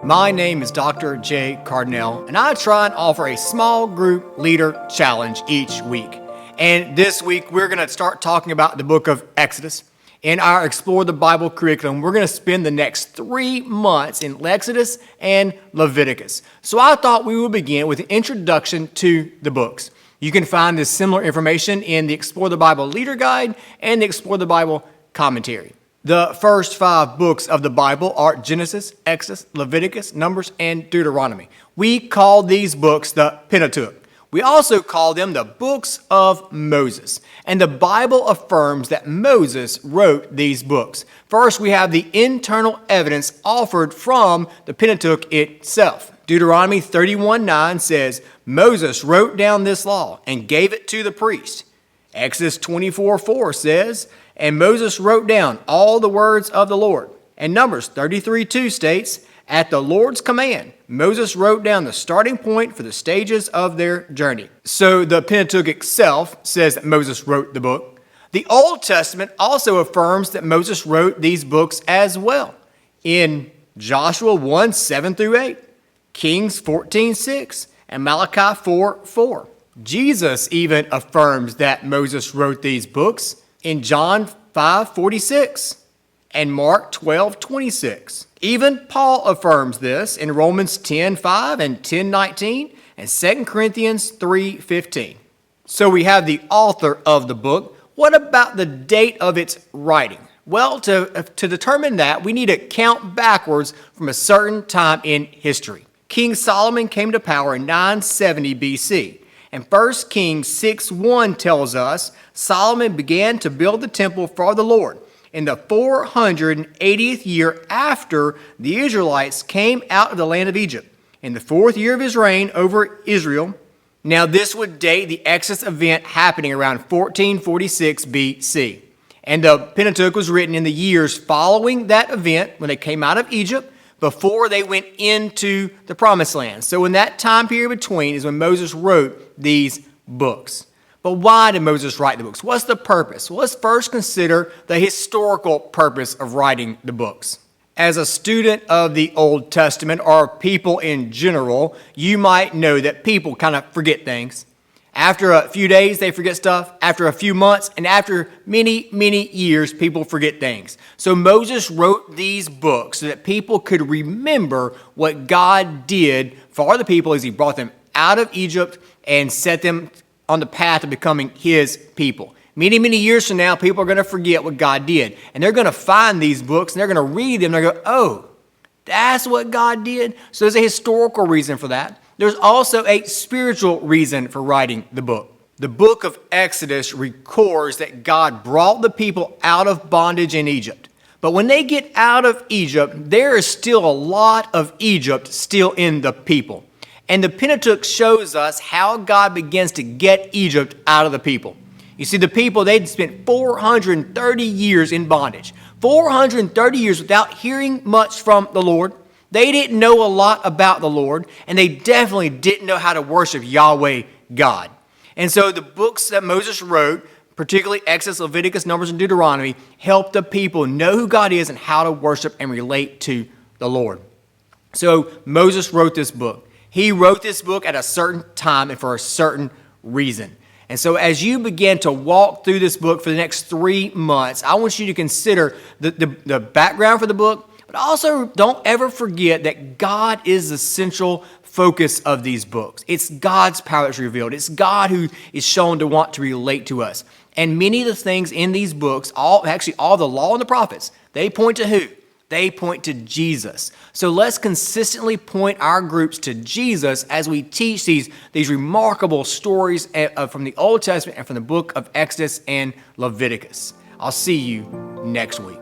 My name is Dr. J Cardinell, and I try and offer a small group leader challenge each week. And this week, we're going to start talking about the book of Exodus. In our Explore the Bible curriculum, we're going to spend the next 3 months in Exodus and Leviticus. So I thought we would begin with an introduction to the books. You can find this similar information in the Explore the Bible Leader Guide and the Explore the Bible Commentary. The first 5 books of the Bible are Genesis, Exodus, Leviticus, Numbers, and Deuteronomy. We call these books the Pentateuch. We also call them the books of Moses. And the Bible affirms that Moses wrote these books. First, we have the internal evidence offered from the Pentateuch itself. Deuteronomy 31:9 says, Moses wrote down this law and gave it to the priest. Exodus 24:4 says, and Moses wrote down all the words of the Lord. And Numbers 33:2 states, at the Lord's command, Moses wrote down the starting point for the stages of their journey. So the Pentateuch itself says that Moses wrote the book. The Old Testament also affirms that Moses wrote these books as well. In Joshua 1:7-8, Kings 14:6, and Malachi 4:4. Jesus even affirms that Moses wrote these books in John 5:46 and Mark 12:26. Even Paul affirms this in Romans 10:5 and 10:19 and 2 Corinthians 3:15. So we have the author of the book. What about the date of its writing? Well, to determine that, we need to count backwards from a certain time in history. King Solomon came to power in 970 BC. And 1 Kings 6:1 tells us Solomon began to build the temple for the Lord in the 480th year after the Israelites came out of the land of Egypt, in the 4th year of his reign over Israel. Now this would date the Exodus event happening around 1446 BC. And the Pentateuch was written in the years following that event when they came out of Egypt, before they went into the Promised Land. So in that time period between is when Moses wrote these books. But why did Moses write the books? What's the purpose? Well, let's first consider the historical purpose of writing the books. As a student of the Old Testament, or people in general, you might know that people kind of forget things. After a few days, they forget stuff. After a few months, and after many, many years, people forget things. So Moses wrote these books so that people could remember what God did for the people as he brought them out of Egypt and set them on the path of becoming his people. Many, many years from now, people are going to forget what God did. And they're going to find these books, and they're going to read them, and they're going to go, oh, that's what God did? So there's a historical reason for that. There's also a spiritual reason for writing the book. The book of Exodus records that God brought the people out of bondage in Egypt. But when they get out of Egypt, there is still a lot of Egypt still in the people. And the Pentateuch shows us how God begins to get Egypt out of the people. You see, the people, they'd spent 430 years in bondage. 430 years without hearing much from the Lord. They didn't know a lot about the Lord, and they definitely didn't know how to worship Yahweh God. And so the books that Moses wrote, particularly Exodus, Leviticus, Numbers, and Deuteronomy, helped the people know who God is and how to worship and relate to the Lord. So Moses wrote this book. He wrote this book at a certain time and for a certain reason. And so as you begin to walk through this book for the next 3 months, I want you to consider the background for the book. But also, don't ever forget that God is the central focus of these books. It's God's power that's revealed. It's God who is shown to want to relate to us. And many of the things in these books, all the law and the prophets, they point to who? They point to Jesus. So let's consistently point our groups to Jesus as we teach these remarkable stories from the Old Testament and from the book of Exodus and Leviticus. I'll see you next week.